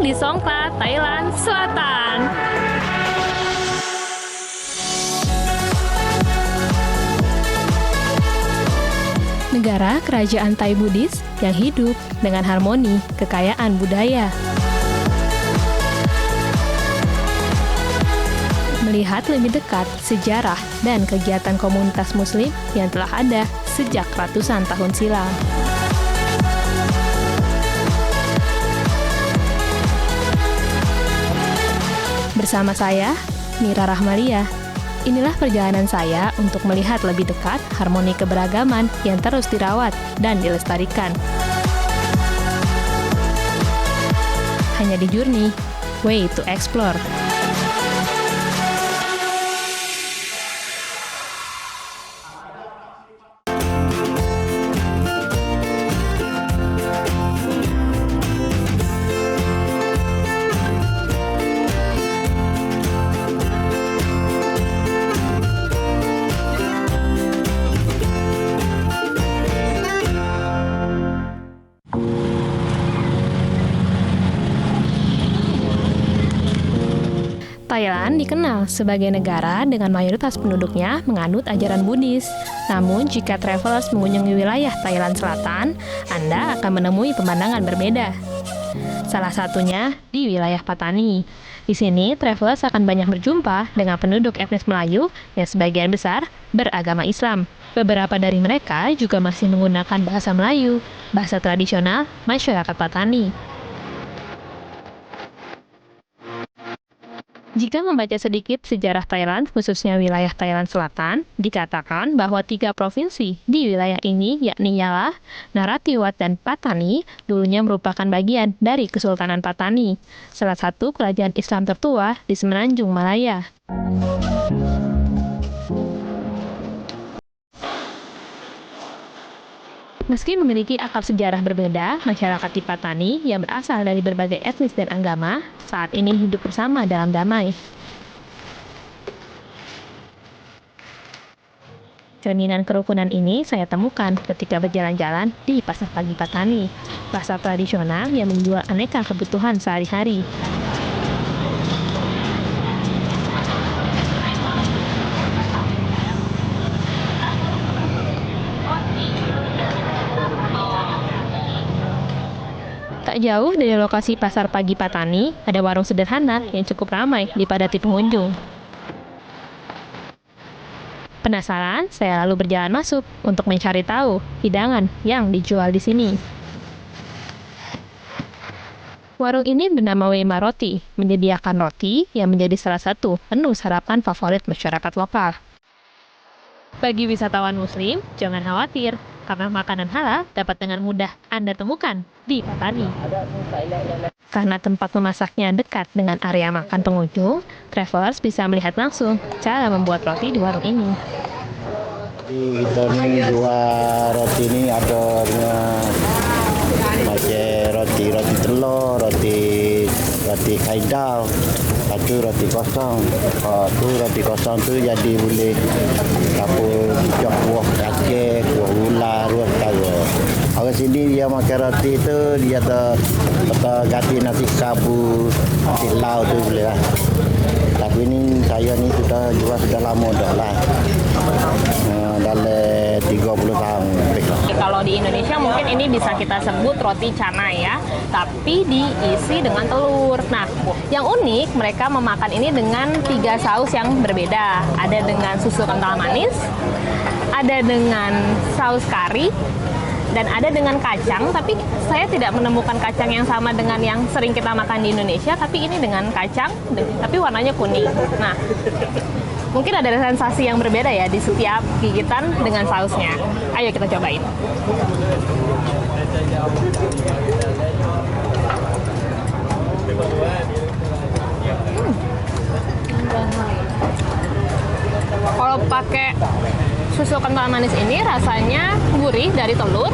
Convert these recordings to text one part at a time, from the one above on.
datang di Songkhla, Thailand Selatan. Negara kerajaan Thai Buddhis yang hidup dengan harmoni kekayaan budaya. Melihat lebih dekat sejarah dan kegiatan komunitas Muslim yang telah ada sejak ratusan tahun silam. Bersama saya, Mira Rahmalia. Inilah perjalanan saya untuk melihat lebih dekat harmoni keberagaman yang terus dirawat dan dilestarikan. Hanya di Journey, Way to Explore. Thailand dikenal sebagai negara dengan mayoritas penduduknya menganut ajaran Buddhis. Namun, jika travelers mengunjungi wilayah Thailand Selatan, Anda akan menemui pemandangan berbeda. Salah satunya di wilayah Pattani. Di sini, travelers akan banyak berjumpa dengan penduduk etnis Melayu yang sebagian besar beragama Islam. Beberapa dari mereka juga masih menggunakan bahasa Melayu, bahasa tradisional masyarakat Pattani. Jika membaca sedikit sejarah Thailand, khususnya wilayah Thailand Selatan, dikatakan bahwa 3 provinsi di wilayah ini, yakni Yala, Narathiwat, dan Pattani, dulunya merupakan bagian dari Kesultanan Pattani, salah satu kerajaan Islam tertua di Semenanjung Malaya. Meski memiliki akar sejarah berbeda, masyarakat di Pattani yang berasal dari berbagai etnis dan agama saat ini hidup bersama dalam damai. Cerminan kerukunan ini saya temukan ketika berjalan-jalan di Pasar Pagi Pattani, pasar tradisional yang menjual aneka kebutuhan sehari-hari. Tak jauh dari lokasi Pasar Pagi Pattani, ada warung sederhana yang cukup ramai dipadati pengunjung. Penasaran, saya lalu berjalan masuk untuk mencari tahu hidangan yang dijual di sini. Warung ini bernama Wema Roti, menyediakan roti yang menjadi salah satu menu sarapan favorit masyarakat lokal. Bagi wisatawan Muslim, jangan khawatir, karena makanan halal dapat dengan mudah Anda temukan di Pattani. Karena tempat memasaknya dekat dengan area makan pengunjung, travelers bisa melihat langsung cara membuat roti di warung ini. Kita ini jual roti ini ada pakai roti telur, roti kaidau, satu roti kosong. Tu roti kosong tu jadi boleh dapur hijau kuah kacang, kuah ular, kuah tahu. Orang sini dia makan roti tu dia ganti nasi sabu, nasi lau tu boleh lah. Tapi ini saya ni sudah lama dah lah. Dalam 30 tahun. Kalau di Indonesia mungkin ini bisa kita sebut roti canai ya, tapi diisi dengan telur. Nah, yang unik mereka memakan ini dengan 3 saus yang berbeda. Ada dengan susu kental manis, ada dengan saus kari, dan ada dengan kacang, tapi saya tidak menemukan kacang yang sama dengan yang sering kita makan di Indonesia, tapi ini dengan kacang, tapi warnanya kuning. Nah, mungkin ada sensasi yang berbeda ya di setiap gigitan dengan sausnya. Ayo kita cobain. Kalau pakai susu kental manis ini rasanya gurih dari telur,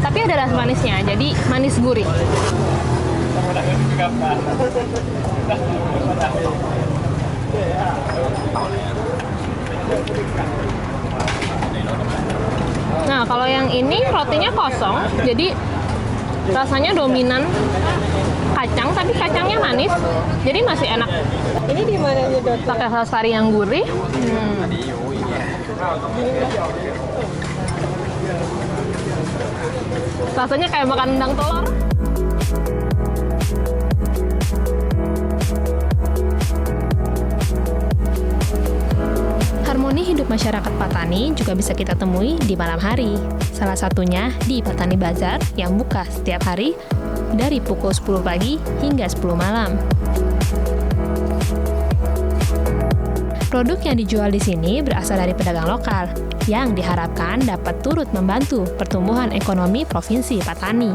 tapi ada rasa manisnya, jadi manis gurih. Nah, kalau yang ini rotinya kosong, jadi rasanya dominan kacang, tapi kacangnya manis, jadi masih enak. Ini di mana nyedot? Pakai saus kari yang gurih. Rasanya kayak makan rendang telur. Harmoni hidup masyarakat Patani juga bisa kita temui di malam hari. Salah satunya di Patani Bazar yang buka setiap hari dari pukul 10 pagi hingga 10 malam. Produk yang dijual di sini berasal dari pedagang lokal yang diharapkan dapat turut membantu pertumbuhan ekonomi Provinsi Patani.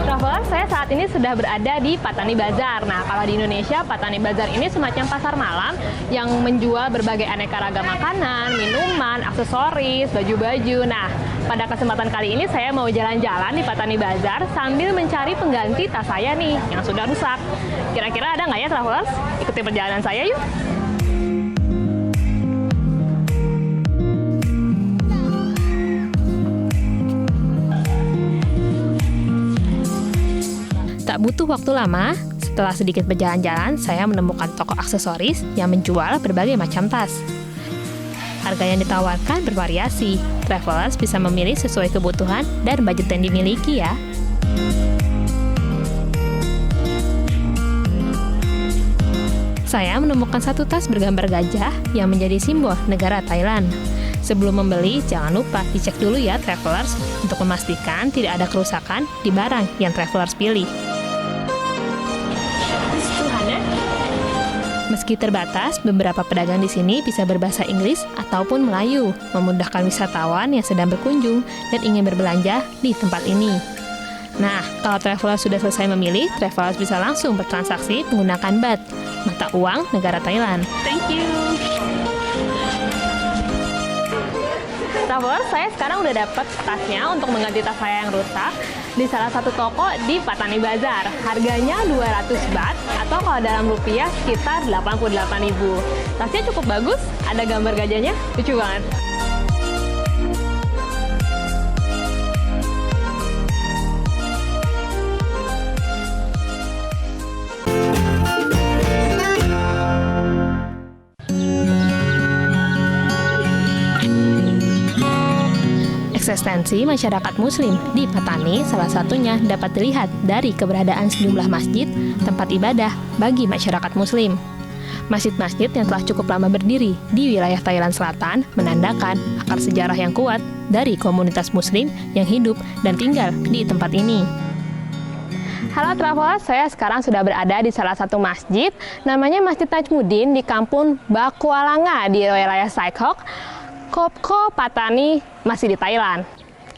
Traveler, saya saat ini sudah berada di Patani Bazar. Nah, kalau di Indonesia, Patani Bazar ini semacam pasar malam yang menjual berbagai aneka ragam makanan, minuman, aksesoris, baju-baju. Nah, pada kesempatan kali ini saya mau jalan-jalan di Patani Bazar sambil mencari pengganti tas saya nih yang sudah rusak. Kira-kira ada nggak ya, Travelers? Ikuti perjalanan saya yuk! Tak butuh waktu lama, setelah sedikit berjalan-jalan, saya menemukan toko aksesoris yang menjual berbagai macam tas. Harga yang ditawarkan bervariasi. Travelers bisa memilih sesuai kebutuhan dan budget yang dimiliki ya. Saya menemukan satu tas bergambar gajah yang menjadi simbol negara Thailand. Sebelum membeli, jangan lupa dicek dulu ya Travelers untuk memastikan tidak ada kerusakan di barang yang Travelers pilih. Meski terbatas, beberapa pedagang di sini bisa berbahasa Inggris ataupun Melayu, memudahkan wisatawan yang sedang berkunjung dan ingin berbelanja di tempat ini. Nah, kalau Travelers sudah selesai memilih, Travelers bisa langsung bertransaksi menggunakan baht, mata uang negara Thailand. Thank you! Travelers, saya sekarang udah dapat tasnya untuk mengganti tas saya yang rusak di salah satu toko di Patani Bazar. Harganya 200 baht atau kalau dalam rupiah sekitar 88.000. Tasnya cukup bagus, ada gambar gajahnya, lucu banget. Eksistensi masyarakat Muslim di Patani salah satunya dapat dilihat dari keberadaan sejumlah masjid, tempat ibadah bagi masyarakat Muslim. Masjid-masjid yang telah cukup lama berdiri di wilayah Thailand Selatan menandakan akar sejarah yang kuat dari komunitas Muslim yang hidup dan tinggal di tempat ini. Halo Travelers, saya sekarang sudah berada di salah satu masjid, namanya Masjid Najmuddin di kampung Bakualanga di wilayah Saikhok, Kopko Patani, masih di Thailand.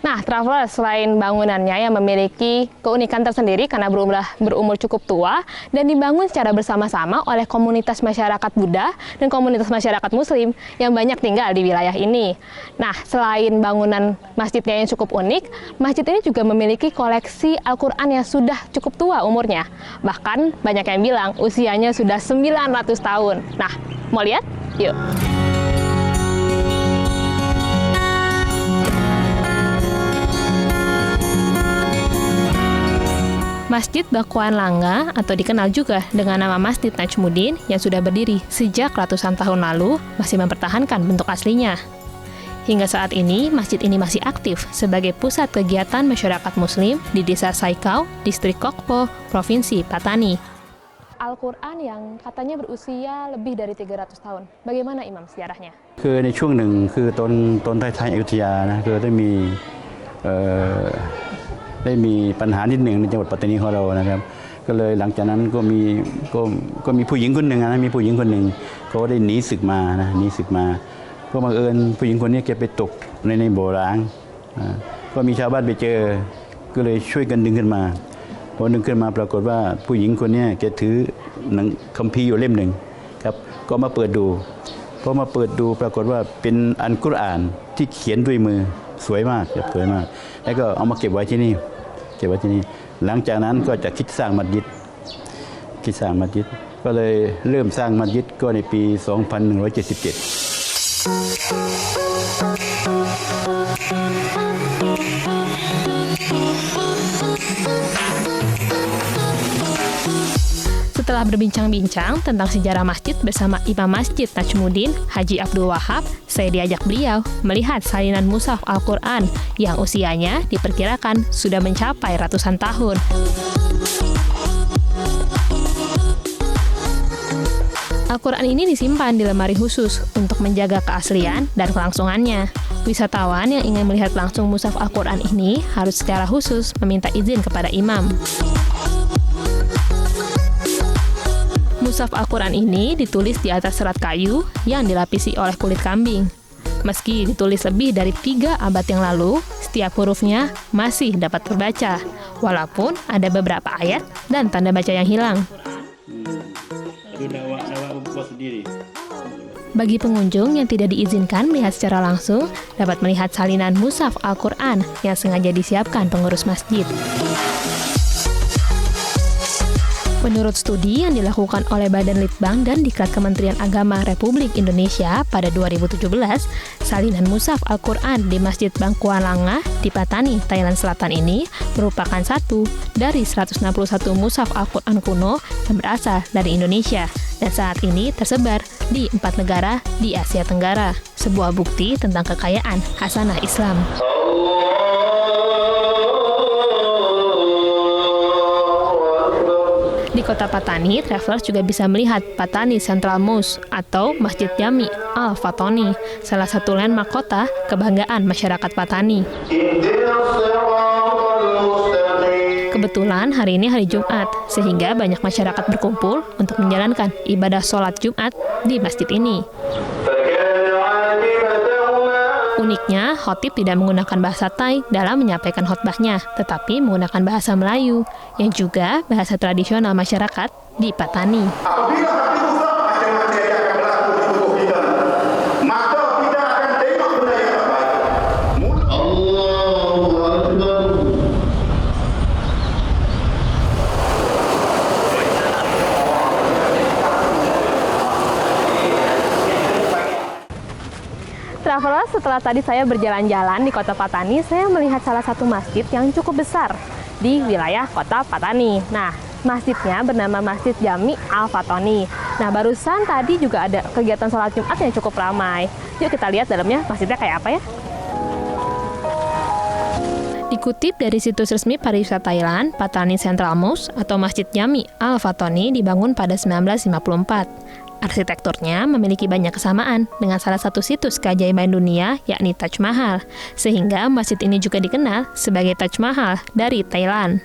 Nah, Travelers, selain bangunannya yang memiliki keunikan tersendiri karena berumur cukup tua dan dibangun secara bersama-sama oleh komunitas masyarakat Buddha dan komunitas masyarakat Muslim yang banyak tinggal di wilayah ini. Nah, selain bangunan masjidnya yang cukup unik, masjid ini juga memiliki koleksi Al-Quran yang sudah cukup tua umurnya. Bahkan banyak yang bilang usianya sudah 900 tahun. Nah, mau lihat? Yuk! Masjid Bakuan Langga atau dikenal juga dengan nama Masjid Najmuddin yang sudah berdiri sejak ratusan tahun lalu masih mempertahankan bentuk aslinya. Hingga saat ini, masjid ini masih aktif sebagai pusat kegiatan masyarakat Muslim di Desa Saikau, Distrik Kokpo, Provinsi Patani. Al-Quran yang katanya berusia lebih dari 300 tahun. Bagaimana Imam sejarahnya? คือในช่วงหนึ่งคือตอนท้ายๆอยุธยานะคือได้มีปัญหานิดหนึ่งในจังหวัดปัตตานีของเรานะครับก็เลยหลังจากนั้นก็มีผู้หญิงคนหนึ่งนะมีผู้หญิงคนหนึ่งเขาได้หนีศึกมาก็บังเอิญผู้หญิงคนนี้แกไปตกในบ่อร้างก็มีชาวบ้านไปเจอก็เลยช่วยกันดึงขึ้นมาพอดึงขึ้นมาปรากฏว่าผู้หญิงคนนี้แกถือหนังคัมภีร์อยู่เล่มหนึ่งครับก็มาเปิดดูพอมาเปิดดูปรากฏว่าเป็นอัลกุรอานที่เขียนด้วยมือสวยมากสวยมากแล้วก็เอามาเก็บไว้ที่นี่หลังจากนั้นก็จะคิดสร้างมัสยิดก็เลยเริ่มสร้างมัสยิดก็ในปี 2177 Setelah berbincang-bincang tentang sejarah masjid bersama Imam Masjid Najmuddin, Haji Abdul Wahab, saya diajak beliau melihat salinan mushaf Al-Quran yang usianya diperkirakan sudah mencapai ratusan tahun. Al-Quran ini disimpan di lemari khusus untuk menjaga keaslian dan kelangsungannya. Wisatawan yang ingin melihat langsung mushaf Al-Quran ini harus secara khusus meminta izin kepada imam. Mushaf Al-Quran ini ditulis di atas serat kayu yang dilapisi oleh kulit kambing. Meski ditulis lebih dari 3 abad yang lalu, setiap hurufnya masih dapat terbaca, walaupun ada beberapa ayat dan tanda baca yang hilang. Bagi pengunjung yang tidak diizinkan melihat secara langsung, dapat melihat salinan mushaf Al-Quran yang sengaja disiapkan pengurus masjid. Menurut studi yang dilakukan oleh Badan Litbang dan Diklat Kementerian Agama Republik Indonesia pada 2017, salinan mushaf Al-Quran di Masjid Bangkuan Langa di Patani, Thailand Selatan ini merupakan satu dari 161 mushaf Al-Quran kuno yang berasal dari Indonesia dan saat ini tersebar di 4 negara di Asia Tenggara. Sebuah bukti tentang kekayaan hasanah Islam. Di kota Patani, travelers juga bisa melihat Patani Central Mosque atau Masjid Jami Al-Fatani, salah satu landmark kota kebanggaan masyarakat Patani. Kebetulan hari ini hari Jumat, sehingga banyak masyarakat berkumpul untuk menjalankan ibadah sholat Jumat di masjid ini. Uniknya, khotib tidak menggunakan bahasa Thai dalam menyampaikan khotbahnya, tetapi menggunakan bahasa Melayu, yang juga bahasa tradisional masyarakat di Patani. Apabila hati uzak, macam-macam yang akan berlaku di tubuh kita, maka kita akan tengok benda yang tak baik. Allahu Akbar. Travelers, setelah tadi saya berjalan-jalan di kota Patani, saya melihat salah satu masjid yang cukup besar di wilayah kota Patani. Nah, masjidnya bernama Masjid Jami Al-Fatani. Nah, barusan tadi juga ada kegiatan sholat Jumat yang cukup ramai. Yuk kita lihat dalamnya masjidnya kayak apa ya. Dikutip dari situs resmi pariwisata Thailand, Patani Central Mosque atau Masjid Jami Al-Fatani dibangun pada 1954. Arsitekturnya memiliki banyak kesamaan dengan salah satu situs keajaiban dunia, yakni Taj Mahal, sehingga masjid ini juga dikenal sebagai Taj Mahal dari Thailand.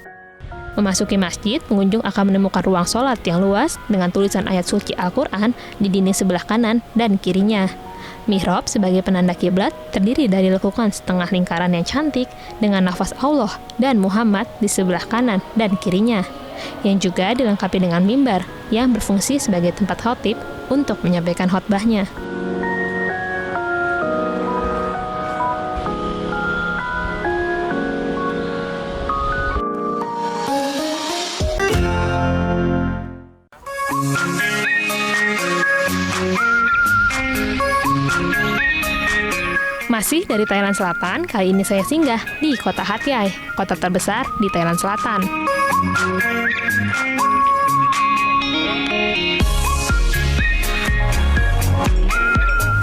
Memasuki masjid, pengunjung akan menemukan ruang sholat yang luas dengan tulisan ayat suci Al-Quran di dinding sebelah kanan dan kirinya. Mihrab sebagai penanda kiblat terdiri dari lekukan setengah lingkaran yang cantik dengan nafas Allah dan Muhammad di sebelah kanan dan kirinya, yang juga dilengkapi dengan mimbar yang berfungsi sebagai tempat khotib untuk menyampaikan khotbahnya. Masih dari Thailand Selatan, kali ini saya singgah di kota Hat Yai, kota terbesar di Thailand Selatan.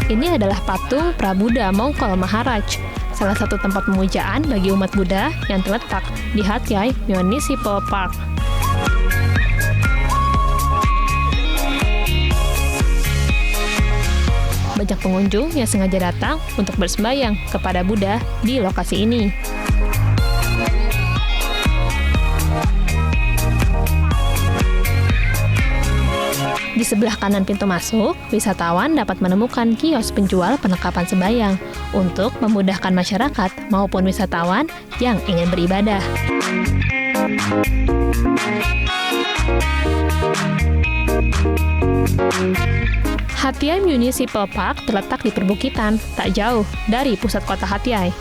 Ini adalah patung Prabuddha Mongkol Maharaj, salah satu tempat pemujaan bagi umat Buddha yang terletak di Hat Yai Municipal Park. Banyak pengunjung yang sengaja datang untuk bersembahyang kepada Buddha di lokasi ini. Di sebelah kanan pintu masuk, wisatawan dapat menemukan kios penjual perlengkapan sembahyang untuk memudahkan masyarakat maupun wisatawan yang ingin beribadah. Hat Yai Municipal Park terletak di perbukitan tak jauh dari pusat kota Hat Yai.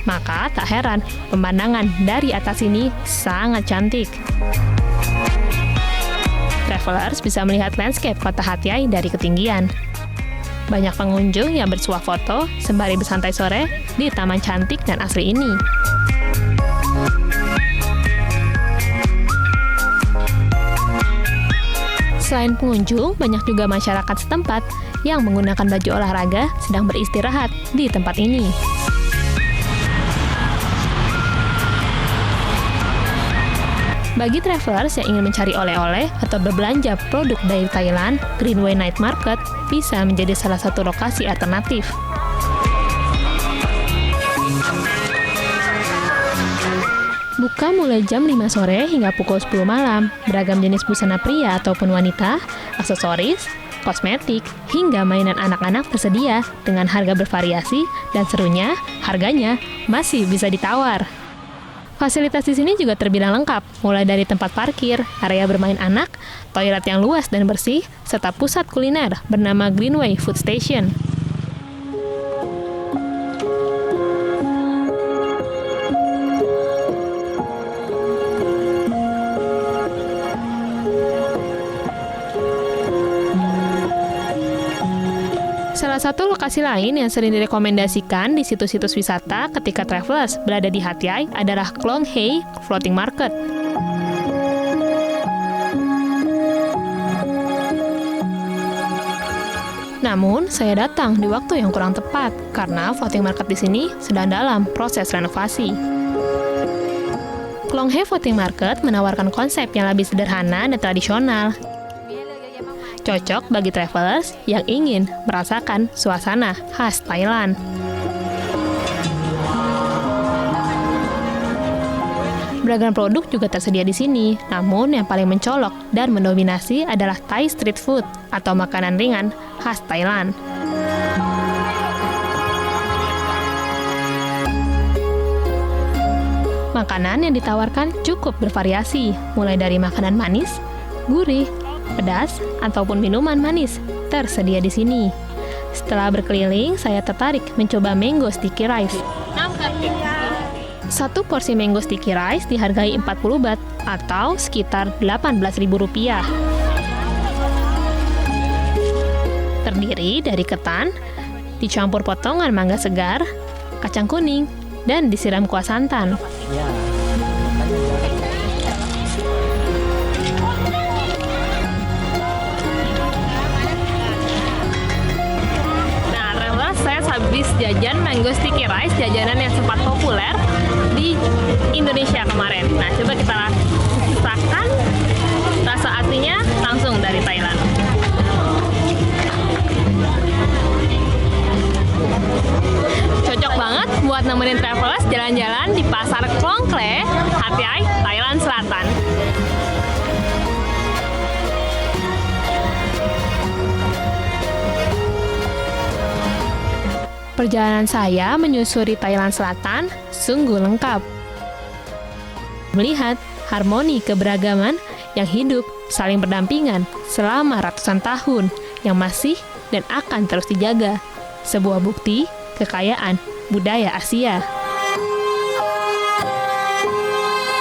Maka tak heran pemandangan dari atas ini sangat cantik. Travelers bisa melihat landscape kota Hat Yai dari ketinggian. Banyak pengunjung yang bersuah foto sembari bersantai sore di taman cantik dan asri ini. Selain pengunjung, banyak juga masyarakat setempat yang menggunakan baju olahraga sedang beristirahat di tempat ini. Bagi travelers yang ingin mencari oleh-oleh atau berbelanja produk dari Thailand, Greenway Night Market bisa menjadi salah satu lokasi alternatif. Buka mulai jam 5 sore hingga pukul 10 malam. Beragam jenis busana pria ataupun wanita, aksesoris, kosmetik, hingga mainan anak-anak tersedia dengan harga bervariasi dan serunya, harganya masih bisa ditawar. Fasilitas di sini juga terbilang lengkap, mulai dari tempat parkir, area bermain anak, toilet yang luas dan bersih, serta pusat kuliner bernama Greenway Food Station. Salah satu lokasi lain yang sering direkomendasikan di situs-situs wisata ketika travelers berada di Hat Yai adalah Klong Hei Floating Market. Namun, saya datang di waktu yang kurang tepat karena floating market di sini sedang dalam proses renovasi. Klong Hei Floating Market menawarkan konsep yang lebih sederhana dan tradisional. Cocok bagi travelers yang ingin merasakan suasana khas Thailand. Beragam produk juga tersedia di sini, namun yang paling mencolok dan mendominasi adalah Thai street food atau makanan ringan khas Thailand. Makanan yang ditawarkan cukup bervariasi, mulai dari makanan manis, gurih, pedas, ataupun minuman manis tersedia di sini. Setelah berkeliling, saya tertarik mencoba mango sticky rice. Satu porsi mango sticky rice dihargai 40 baht atau sekitar Rp18.000. Terdiri dari ketan, dicampur potongan mangga segar, kacang kuning, dan disiram kuah santan. Habis jajan mango sticky rice, jajanan yang sempat populer di Indonesia kemarin. Nah, coba kita rasakan rasa aslinya langsung dari Thailand. Cocok banget buat nemenin travelers jalan-jalan di Pasar Klong Kle, Hat Yai, Thailand Selatan. Perjalanan saya menyusuri Thailand Selatan sungguh lengkap. Melihat harmoni keberagaman yang hidup saling berdampingan selama ratusan tahun yang masih dan akan terus dijaga. Sebuah bukti kekayaan budaya Asia.